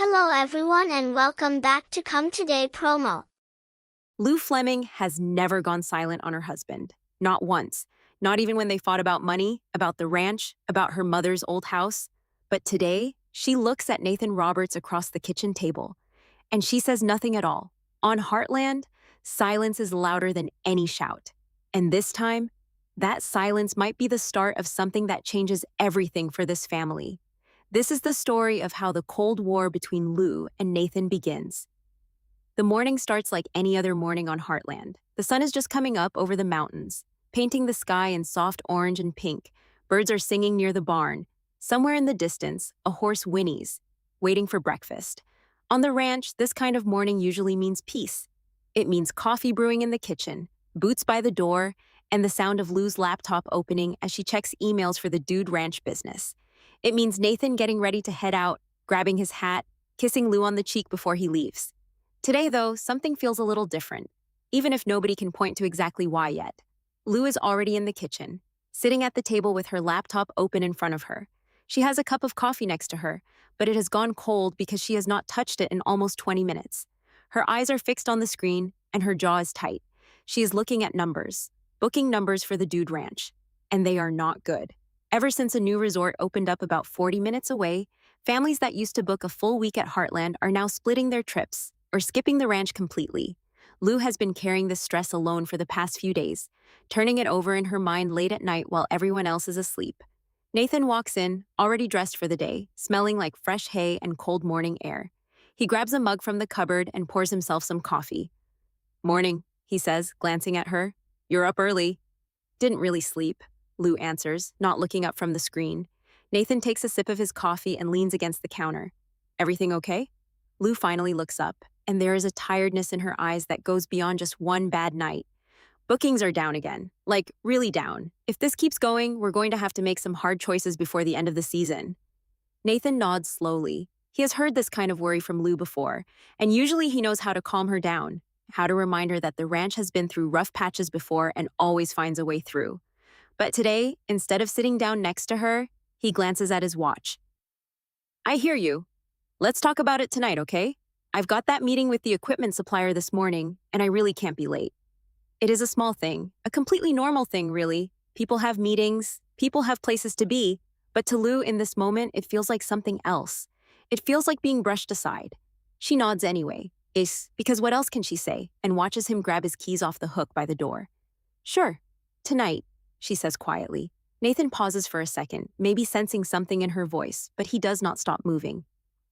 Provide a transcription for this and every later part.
Hello everyone and welcome back to Come Today promo. Lou Fleming has never gone silent on her husband. Not once. Not even when they fought about money, about the ranch, about her mother's old house. But today, she looks at Nathan Roberts across the kitchen table, and she says nothing at all. On Heartland, silence is louder than any shout. And this time, that silence might be the start of something that changes everything for this family. This is the story of how the Cold War between Lou and Nathan begins. The morning starts like any other morning on Heartland. The sun is just coming up over the mountains, painting the sky in soft orange and pink. Birds are singing near the barn. Somewhere in the distance, a horse whinnies, waiting for breakfast. On the ranch, this kind of morning usually means peace. It means coffee brewing in the kitchen, boots by the door, and the sound of Lou's laptop opening as she checks emails for the Dude Ranch business. It means Nathan getting ready to head out, grabbing his hat, kissing Lou on the cheek before he leaves. Today, though, something feels a little different, even if nobody can point to exactly why yet. Lou is already in the kitchen, sitting at the table with her laptop open in front of her. She has a cup of coffee next to her, but it has gone cold because she has not touched it in almost 20 minutes. Her eyes are fixed on the screen, and her jaw is tight. She is looking at numbers, booking numbers for the Dude Ranch, and they are not good. Ever since a new resort opened up about 40 minutes away, families that used to book a full week at Heartland are now splitting their trips or skipping the ranch completely. Lou has been carrying this stress alone for the past few days, turning it over in her mind late at night while everyone else is asleep. Nathan walks in, already dressed for the day, smelling like fresh hay and cold morning air. He grabs a mug from the cupboard and pours himself some coffee. "Morning," he says, glancing at her. "You're up early." "Didn't really sleep," Lou answers, not looking up from the screen. Nathan takes a sip of his coffee and leans against the counter. "Everything okay?" Lou finally looks up, and there is a tiredness in her eyes that goes beyond just one bad night. "Bookings are down again. Like, really down. If this keeps going, we're going to have to make some hard choices before the end of the season." Nathan nods slowly. He has heard this kind of worry from Lou before, and usually he knows how to calm her down, how to remind her that the ranch has been through rough patches before and always finds a way through. But today, instead of sitting down next to her, he glances at his watch. "I hear you. Let's talk about it tonight, okay? I've got that meeting with the equipment supplier this morning, and I really can't be late." It is a small thing, a completely normal thing, really. People have meetings, people have places to be, but to Lou in this moment, it feels like something else. It feels like being brushed aside. She nods anyway, because what else can she say, and watches him grab his keys off the hook by the door. "Sure, tonight," she says quietly. Nathan pauses for a second, maybe sensing something in her voice, but he does not stop moving.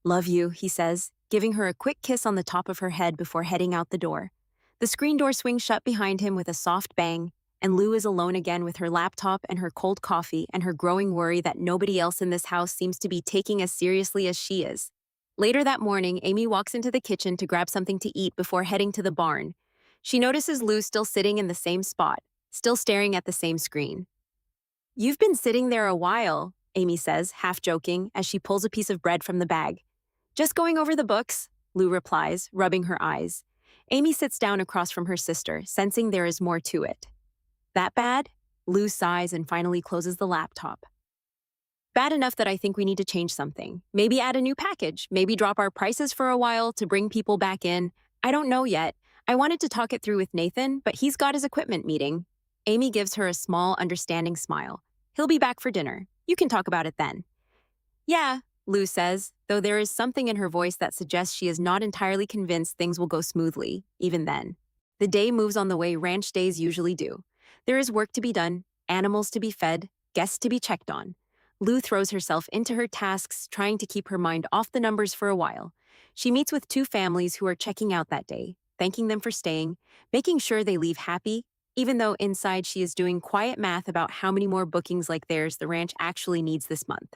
"Love you," he says, giving her a quick kiss on the top of her head before heading out the door. The screen door swings shut behind him with a soft bang, and Lou is alone again with her laptop and her cold coffee and her growing worry that nobody else in this house seems to be taking as seriously as she is. Later that morning, Amy walks into the kitchen to grab something to eat before heading to the barn. She notices Lou still sitting in the same spot, still staring at the same screen. "You've been sitting there a while," Amy says, half joking, as she pulls a piece of bread from the bag. "Just going over the books," Lou replies, rubbing her eyes. Amy sits down across from her sister, sensing there is more to it. "That bad?" Lou sighs and finally closes the laptop. "Bad enough that I think we need to change something. Maybe add a new package, maybe drop our prices for a while to bring people back in. I don't know yet. I wanted to talk it through with Nathan, but he's got his equipment meeting." Amy gives her a small, understanding smile. "He'll be back for dinner. You can talk about it then." "Yeah," Lou says, though there is something in her voice that suggests she is not entirely convinced things will go smoothly, even then. The day moves on the way ranch days usually do. There is work to be done, animals to be fed, guests to be checked on. Lou throws herself into her tasks, trying to keep her mind off the numbers for a while. She meets with two families who are checking out that day, thanking them for staying, making sure they leave happy, even though inside she is doing quiet math about how many more bookings like theirs the ranch actually needs this month.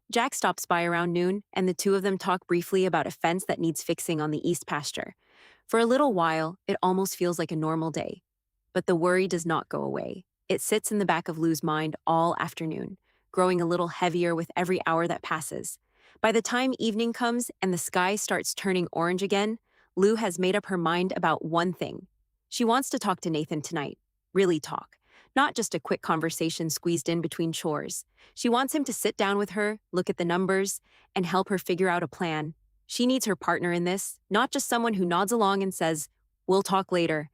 Jack stops by around noon, and the two of them talk briefly about a fence that needs fixing on the east pasture. For a little while, it almost feels like a normal day. But the worry does not go away. It sits in the back of Lou's mind all afternoon, growing a little heavier with every hour that passes. By the time evening comes and the sky starts turning orange again, Lou has made up her mind about one thing. She wants to talk to Nathan tonight. Really talk. Not just a quick conversation squeezed in between chores. She wants him to sit down with her, look at the numbers, and help her figure out a plan. She needs her partner in this, not just someone who nods along and says, "We'll talk later."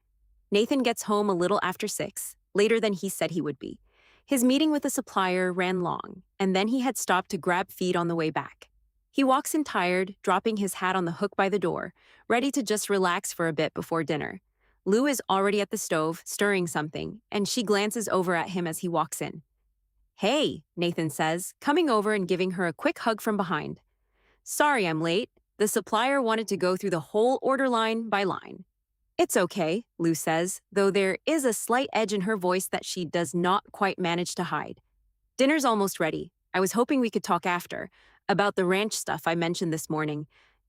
Nathan gets home a little after 6, later than he said he would be. His meeting with the supplier ran long, and then he had stopped to grab feed on the way back. He walks in tired, dropping his hat on the hook by the door, ready to just relax for a bit before dinner. Lou is already at the stove, stirring something, and she glances over at him as he walks in. "Hey," Nathan says, coming over and giving her a quick hug from behind. "Sorry I'm late. The supplier wanted to go through the whole order line by line." "It's okay," Lou says, though there is a slight edge in her voice that she does not quite manage to hide. "Dinner's almost ready. I was hoping we could talk after, about the ranch stuff I mentioned this morning."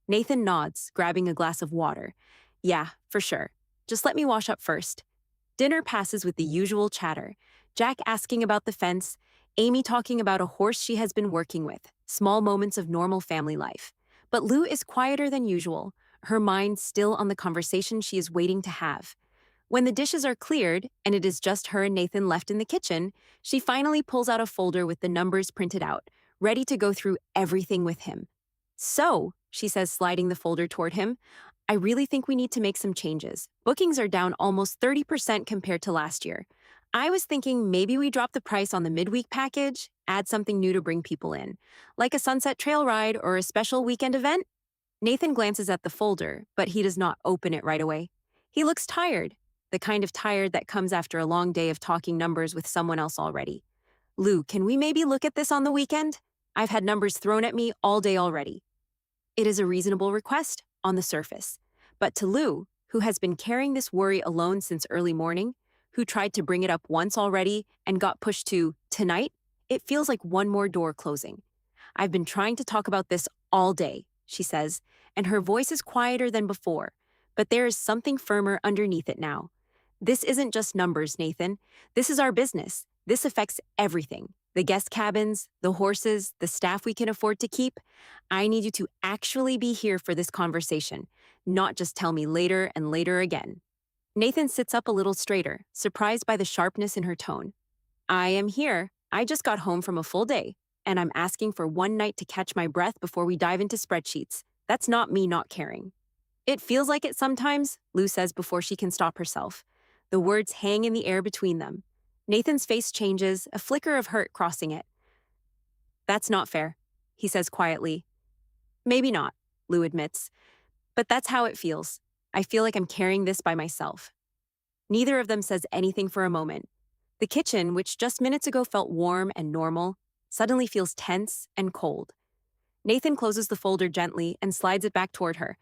Nathan nods, grabbing a glass of water. "Yeah, for sure. Just let me wash up first." Dinner passes with the usual chatter. Jack asking about the fence, Amy talking about a horse she has been working with, small moments of normal family life. But Lou is quieter than usual, her mind still on the conversation she is waiting to have. When the dishes are cleared, and it is just her and Nathan left in the kitchen, she finally pulls out a folder with the numbers printed out, ready to go through everything with him. "So," she says, sliding the folder toward him, "I really think we need to make some changes. Bookings are down almost 30% compared to last year. I was thinking maybe we drop the price on the midweek package, add something new to bring people in, like a sunset trail ride or a special weekend event." Nathan glances at the folder, but he does not open it right away. He looks tired, the kind of tired that comes after a long day of talking numbers with someone else already. "Lou, can we maybe look at this on the weekend? I've had numbers thrown at me all day already." It is a reasonable request on the surface. But to Lou, who has been carrying this worry alone since early morning, who tried to bring it up once already and got pushed to tonight, it feels like one more door closing. "I've been trying to talk about this all day," she says, and her voice is quieter than before, but there is something firmer underneath it now. "This isn't just numbers, Nathan. This is our business. This affects everything. The guest cabins, the horses, the staff we can afford to keep. I need you to actually be here for this conversation, not just tell me later and later again." Nathan sits up a little straighter, surprised by the sharpness in her tone. "I am here. I just got home from a full day, and I'm asking for one night to catch my breath before we dive into spreadsheets. That's not me not caring." "It feels like it sometimes," Lou says before she can stop herself. The words hang in the air between them. Nathan's face changes, a flicker of hurt crossing it. "That's not fair," he says quietly. "Maybe not," Lou admits. "But that's how it feels. I feel like I'm carrying this by myself." Neither of them says anything for a moment. The kitchen, which just minutes ago felt warm and normal, suddenly feels tense and cold. Nathan closes the folder gently and slides it back toward her.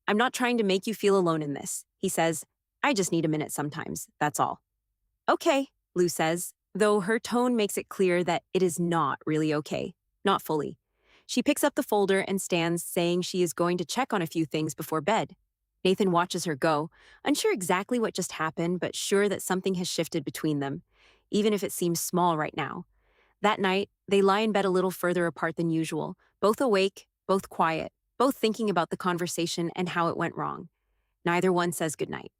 "I'm not trying to make you feel alone in this," he says. "I just need a minute sometimes, that's all." "Okay," Lou says, though her tone makes it clear that it is not really okay. Not fully. She picks up the folder and stands, saying she is going to check on a few things before bed. Nathan watches her go, unsure exactly what just happened, but sure that something has shifted between them, even if it seems small right now. That night, they lie in bed a little further apart than usual, both awake, both quiet, both thinking about the conversation and how it went wrong. Neither one says goodnight.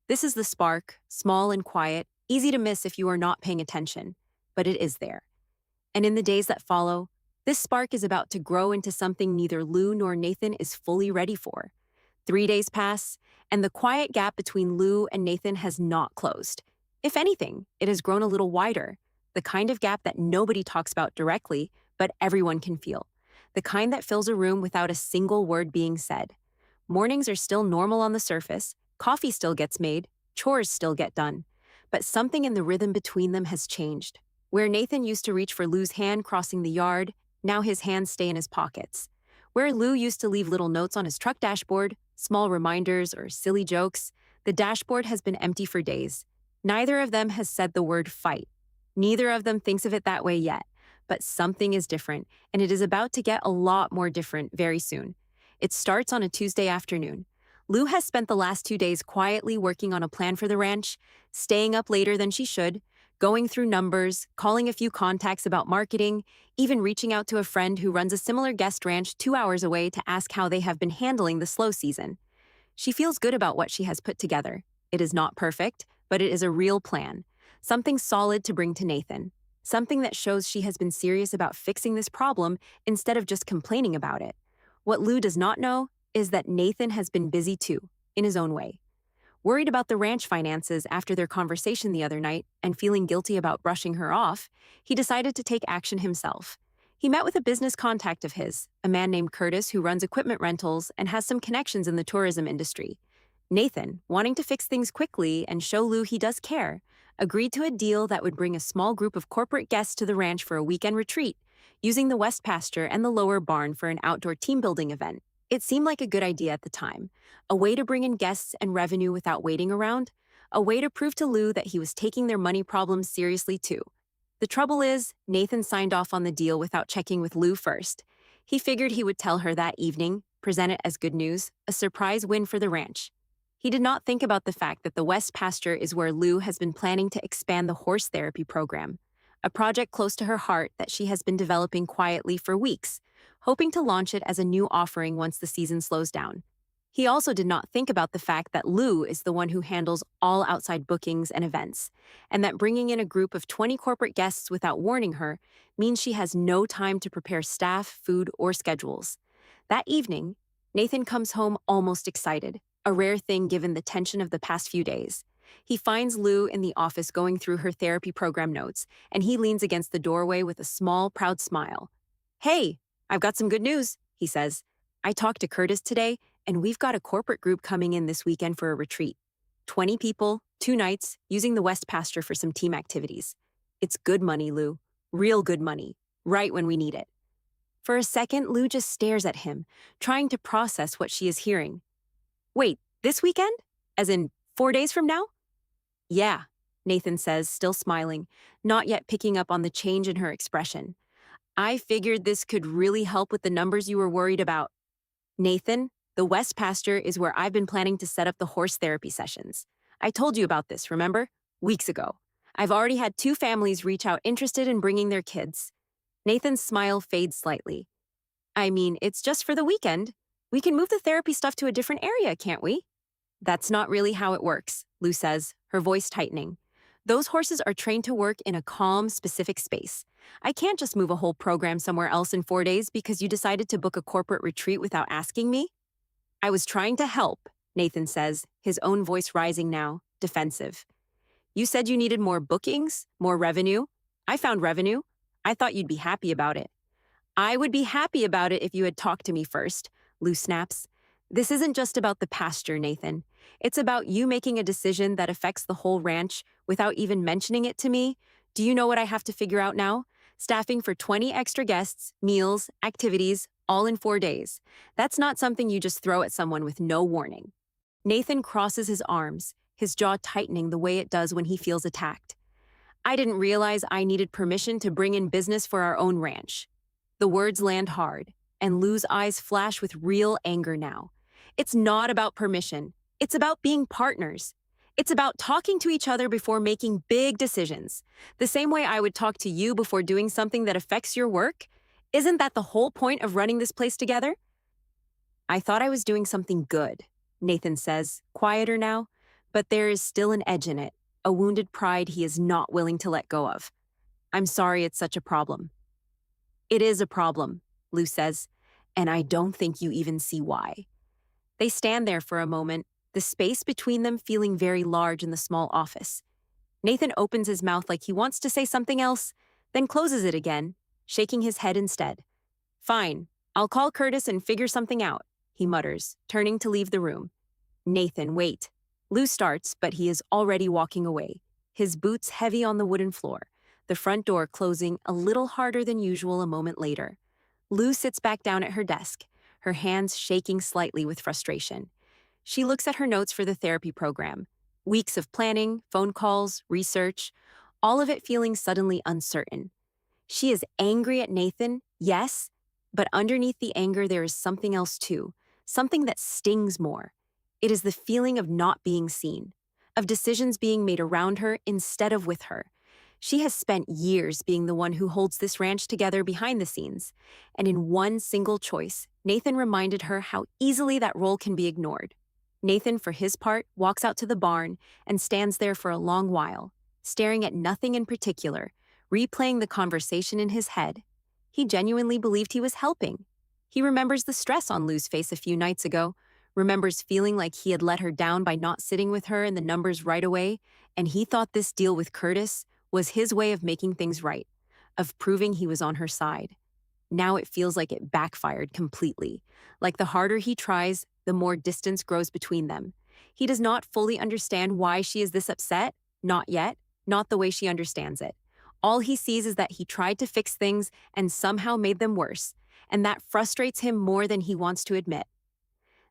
This is the spark, small and quiet, easy to miss if you are not paying attention, but it is there. And in the days that follow, this spark is about to grow into something neither Lou nor Nathan is fully ready for. 3 days pass, and the quiet gap between Lou and Nathan has not closed. If anything, it has grown a little wider, the kind of gap that nobody talks about directly, but everyone can feel. The kind that fills a room without a single word being said. Mornings are still normal on the surface, coffee still gets made, chores still get done. But something in the rhythm between them has changed. Where Nathan used to reach for Lou's hand crossing the yard, now his hands stay in his pockets. Where Lou used to leave little notes on his truck dashboard, small reminders or silly jokes, the dashboard has been empty for days. Neither of them has said the word fight. Neither of them thinks of it that way yet. But something is different, and it is about to get a lot more different very soon. It starts on a Tuesday afternoon. Lou has spent the last 2 days quietly working on a plan for the ranch, staying up later than she should, going through numbers, calling a few contacts about marketing, even reaching out to a friend who runs a similar guest ranch 2 hours away to ask how they have been handling the slow season. She feels good about what she has put together. It is not perfect, but it is a real plan. Something solid to bring to Nathan. Something that shows she has been serious about fixing this problem instead of just complaining about it. What Lou does not know is that Nathan has been busy too, in his own way. Worried about the ranch finances after their conversation the other night and feeling guilty about brushing her off, he decided to take action himself. He met with a business contact of his, a man named Curtis who runs equipment rentals and has some connections in the tourism industry. Nathan, wanting to fix things quickly and show Lou he does care, agreed to a deal that would bring a small group of corporate guests to the ranch for a weekend retreat, using the west pasture and the lower barn for an outdoor team building event. It seemed like a good idea at the time, a way to bring in guests and revenue without waiting around, a way to prove to Lou that he was taking their money problems seriously too. The trouble is, Nathan signed off on the deal without checking with Lou first. He figured he would tell her that evening, present it as good news, a surprise win for the ranch. He did not think about the fact that the West Pasture is where Lou has been planning to expand the horse therapy program, a project close to her heart that she has been developing quietly for weeks, hoping to launch it as a new offering once the season slows down. He also did not think about the fact that Lou is the one who handles all outside bookings and events, and that bringing in a group of 20 corporate guests without warning her means she has no time to prepare staff, food, or schedules. That evening, Nathan comes home almost excited, a rare thing given the tension of the past few days. He finds Lou in the office going through her therapy program notes, and he leans against the doorway with a small, proud smile. "Hey, I've got some good news," he says. "I talked to Curtis today, and we've got a corporate group coming in this weekend for a retreat. 20 people, 2 nights, using the West Pasture for some team activities. It's good money, Lou. Real good money. Right when we need it." For a second, Lou just stares at him, trying to process what she is hearing. "Wait, this weekend? As in 4 days from now?" "Yeah," Nathan says, still smiling, not yet picking up on the change in her expression. "I figured this could really help with the numbers you were worried about." "Nathan, the West Pasture is where I've been planning to set up the horse therapy sessions. I told you about this, remember? Weeks ago. I've already had 2 families reach out interested in bringing their kids." Nathan's smile fades slightly. "I mean, it's just for the weekend. We can move the therapy stuff to a different area, can't we?" "That's not really how it works," Lou says, her voice tightening. "Those horses are trained to work in a calm, specific space. I can't just move a whole program somewhere else in 4 days because you decided to book a corporate retreat without asking me." "I was trying to help," Nathan says, his own voice rising now, defensive. "You said you needed more bookings, more revenue. I found revenue. I thought you'd be happy about it." "I would be happy about it if you had talked to me first," Lou snaps. "This isn't just about the pasture, Nathan. It's about you making a decision that affects the whole ranch without even mentioning it to me. Do you know what I have to figure out now? Staffing for 20 extra guests, meals, activities, all in 4 days. That's not something you just throw at someone with no warning." Nathan crosses his arms, his jaw tightening the way it does when he feels attacked. "I didn't realize I needed permission to bring in business for our own ranch." The words land hard, and Lou's eyes flash with real anger now. It's not about permission. It's about being partners. It's about talking to each other before making big decisions. The same way I would talk to you before doing something that affects your work. Isn't that the whole point of running this place together? "I thought I was doing something good," Nathan says, quieter now, but there is still an edge in it, a wounded pride he is not willing to let go of. "I'm sorry it's such a problem." "It is a problem," Lou says, "and I don't think you even see why." They stand there for a moment, the space between them feeling very large in the small office. Nathan opens his mouth like he wants to say something else, then closes it again, shaking his head instead. "Fine, I'll call Curtis and figure something out," he mutters, turning to leave the room. "Nathan, wait." Lou starts, but he is already walking away, his boots heavy on the wooden floor, the front door closing a little harder than usual a moment later. Lou sits back down at her desk, her hands shaking slightly with frustration. She looks at her notes for the therapy program. Weeks of planning, phone calls, research, all of it feeling suddenly uncertain. She is angry at Nathan, yes, but underneath the anger there is something else too, something that stings more. It is the feeling of not being seen, of decisions being made around her instead of with her. She has spent years being the one who holds this ranch together behind the scenes, and in one single choice, Nathan reminded her how easily that role can be ignored. Nathan, for his part, walks out to the barn and stands there for a long while, staring at nothing in particular, replaying the conversation in his head. He genuinely believed he was helping. He remembers the stress on Lou's face a few nights ago, remembers feeling like he had let her down by not sitting with her in the numbers right away, and he thought this deal with Curtis was his way of making things right, of proving he was on her side. Now it feels like it backfired completely. Like the harder he tries, the more distance grows between them. He does not fully understand why she is this upset, not yet, not the way she understands it. All he sees is that he tried to fix things and somehow made them worse, and that frustrates him more than he wants to admit.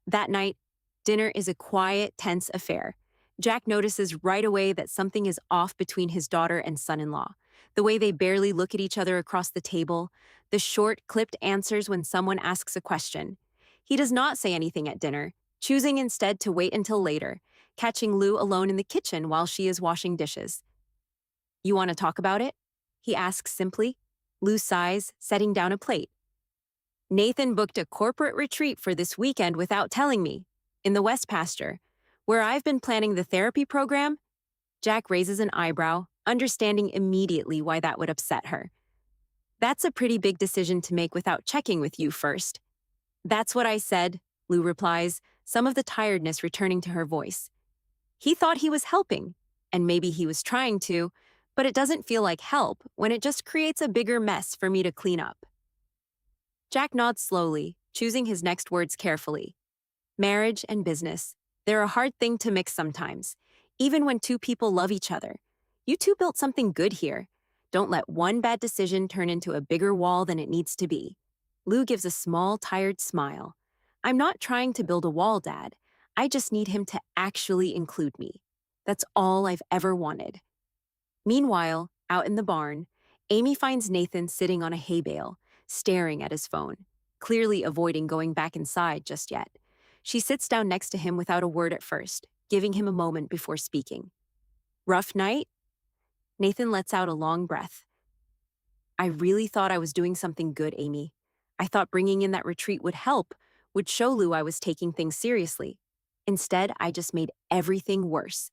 That night, dinner is a quiet, tense affair. Jack notices right away that something is off between his daughter and son-in-law. The way they barely look at each other across the table, the short, clipped answers when someone asks a question. He does not say anything at dinner, choosing instead to wait until later, catching Lou alone in the kitchen while she is washing dishes. "You want to talk about it?" he asks simply. Lou sighs, setting down a plate. "Nathan booked a corporate retreat for this weekend without telling me, in the West Pasture, where I've been planning the therapy program." Jack raises an eyebrow, understanding immediately why that would upset her. "That's a pretty big decision to make without checking with you first." "That's what I said," Lou replies, some of the tiredness returning to her voice. He thought he was helping, and maybe he was trying to, but it doesn't feel like help when it just creates a bigger mess for me to clean up. Jack nods slowly, choosing his next words carefully. Marriage and business, they're a hard thing to mix sometimes, even when two people love each other. You two built something good here. Don't let one bad decision turn into a bigger wall than it needs to be. Lou gives a small, tired smile. "I'm not trying to build a wall, Dad. I just need him to actually include me. That's all I've ever wanted." Meanwhile, out in the barn, Amy finds Nathan sitting on a hay bale, staring at his phone, clearly avoiding going back inside just yet. She sits down next to him without a word at first, giving him a moment before speaking. "Rough night?" Nathan lets out a long breath. "I really thought I was doing something good, Amy. I thought bringing in that retreat would help, would show Lou I was taking things seriously. Instead, I just made everything worse.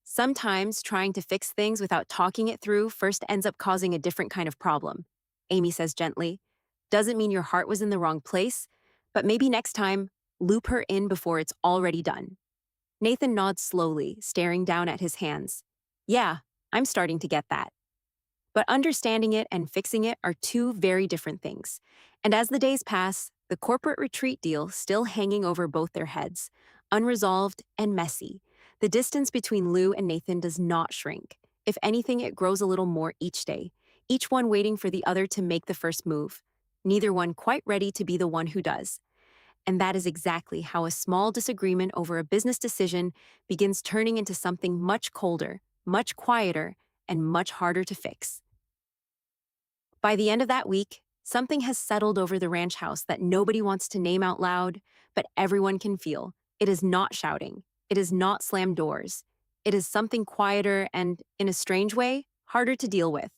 Sometimes trying to fix things without talking it through first ends up causing a different kind of problem," Amy says gently. "Doesn't mean your heart was in the wrong place, but maybe next time, loop her in before it's already done." Nathan nods slowly, staring down at his hands. "Yeah, I'm starting to get that." But understanding it and fixing it are two very different things. And as the days pass, the corporate retreat deal still hanging over both their heads, unresolved and messy. The distance between Lou and Nathan does not shrink. If anything, it grows a little more each day, each one waiting for the other to make the first move, neither one quite ready to be the one who does. And that is exactly how a small disagreement over a business decision begins turning into something much colder, much quieter, and much harder to fix. By the end of that week, something has settled over the ranch house that nobody wants to name out loud, but everyone can feel. It is not shouting. It is not slammed doors. It is something quieter and, in a strange way, harder to deal with.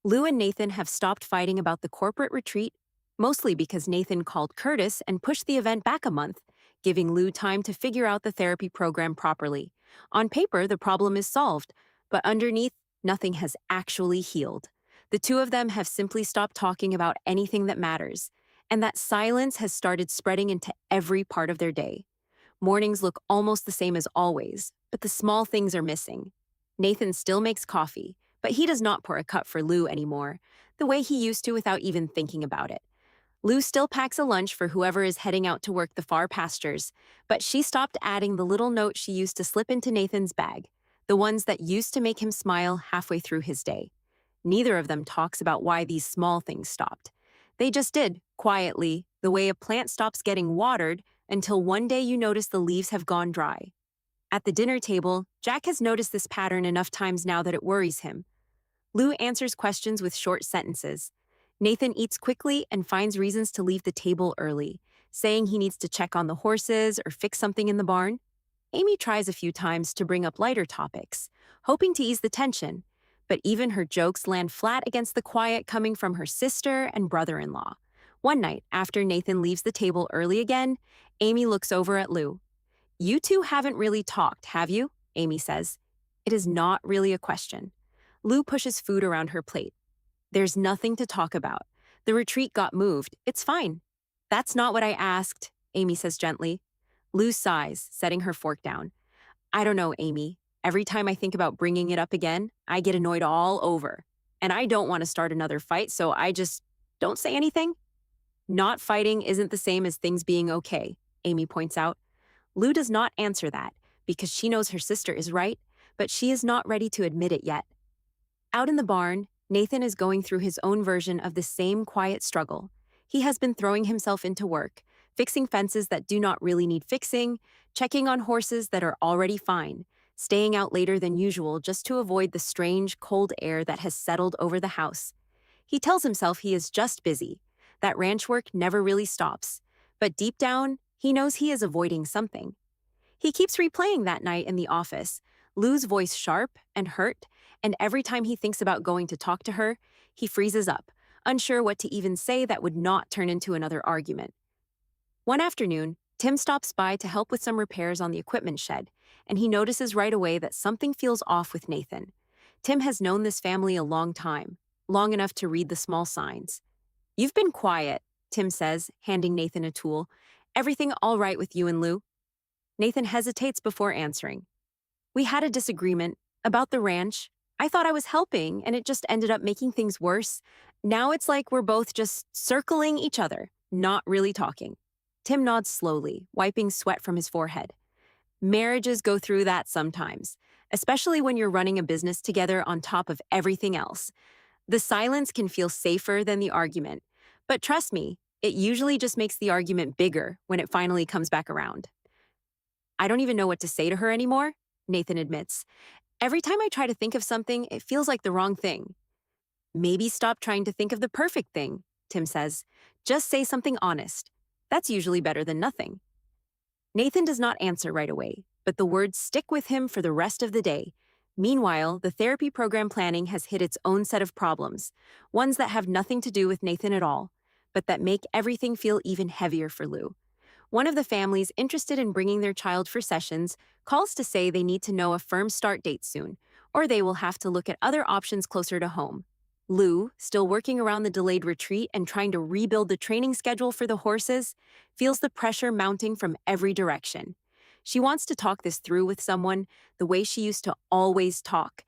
Lou and Nathan have stopped fighting about the corporate retreat, mostly because Nathan called Curtis and pushed the event back a month, giving Lou time to figure out the therapy program properly. On paper, the problem is solved, but underneath, nothing has actually healed. The two of them have simply stopped talking about anything that matters, and that silence has started spreading into every part of their day. Mornings look almost the same as always, but the small things are missing. Nathan still makes coffee, but he does not pour a cup for Lou anymore, the way he used to without even thinking about it. Lou still packs a lunch for whoever is heading out to work the far pastures, but she stopped adding the little note she used to slip into Nathan's bag, the ones that used to make him smile halfway through his day. Neither of them talks about why these small things stopped. They just did, quietly, the way a plant stops getting watered until one day you notice the leaves have gone dry. At the dinner table, Jack has noticed this pattern enough times now that it worries him. Lou answers questions with short sentences. Nathan eats quickly and finds reasons to leave the table early, saying he needs to check on the horses or fix something in the barn. Amy tries a few times to bring up lighter topics, hoping to ease the tension, but even her jokes land flat against the quiet coming from her sister and brother-in-law. One night, after Nathan leaves the table early again, Amy looks over at Lou. "You two haven't really talked, have you?" Amy says. It is not really a question. Lou pushes food around her plate. "There's nothing to talk about. The retreat got moved. It's fine. That's not what I asked, Amy says gently. Lou sighs, setting her fork down. I don't know, Amy. Every time I think about bringing it up again, I get annoyed all over. And I don't want to start another fight, so I just don't say anything. Not fighting isn't the same as things being okay, Amy points out. Lou does not answer that because she knows her sister is right, but she is not ready to admit it yet. Out in the barn, Nathan is going through his own version of the same quiet struggle. He has been throwing himself into work, fixing fences that do not really need fixing, checking on horses that are already fine, staying out later than usual just to avoid the strange, cold air that has settled over the house. He tells himself he is just busy, that ranch work never really stops, but deep down, he knows he is avoiding something. He keeps replaying that night in the office, Lou's voice sharp and hurt, and every time he thinks about going to talk to her, he freezes up, unsure what to even say that would not turn into another argument. One afternoon, Tim stops by to help with some repairs on the equipment shed, and he notices right away that something feels off with Nathan. Tim has known this family a long time, long enough to read the small signs. You've been quiet, Tim says, handing Nathan a tool. Everything all right with you and Lou? Nathan hesitates before answering. We had a disagreement about the ranch. I thought I was helping, and it just ended up making things worse. Now it's like we're both just circling each other, not really talking. Tim nods slowly, wiping sweat from his forehead. Marriages go through that sometimes, especially when you're running a business together on top of everything else. The silence can feel safer than the argument, but trust me, it usually just makes the argument bigger when it finally comes back around. I don't even know what to say to her anymore, Nathan admits. Every time I try to think of something, it feels like the wrong thing. Maybe stop trying to think of the perfect thing, Tim says. Just say something honest. That's usually better than nothing. Nathan does not answer right away, but the words stick with him for the rest of the day. Meanwhile, the therapy program planning has hit its own set of problems, ones that have nothing to do with Nathan at all, but that make everything feel even heavier for Lou. One of the families interested in bringing their child for sessions calls to say they need to know a firm start date soon, or they will have to look at other options closer to home. Lou, still working around the delayed retreat and trying to rebuild the training schedule for the horses, feels the pressure mounting from every direction. She wants to talk this through with someone the way she used to always talk,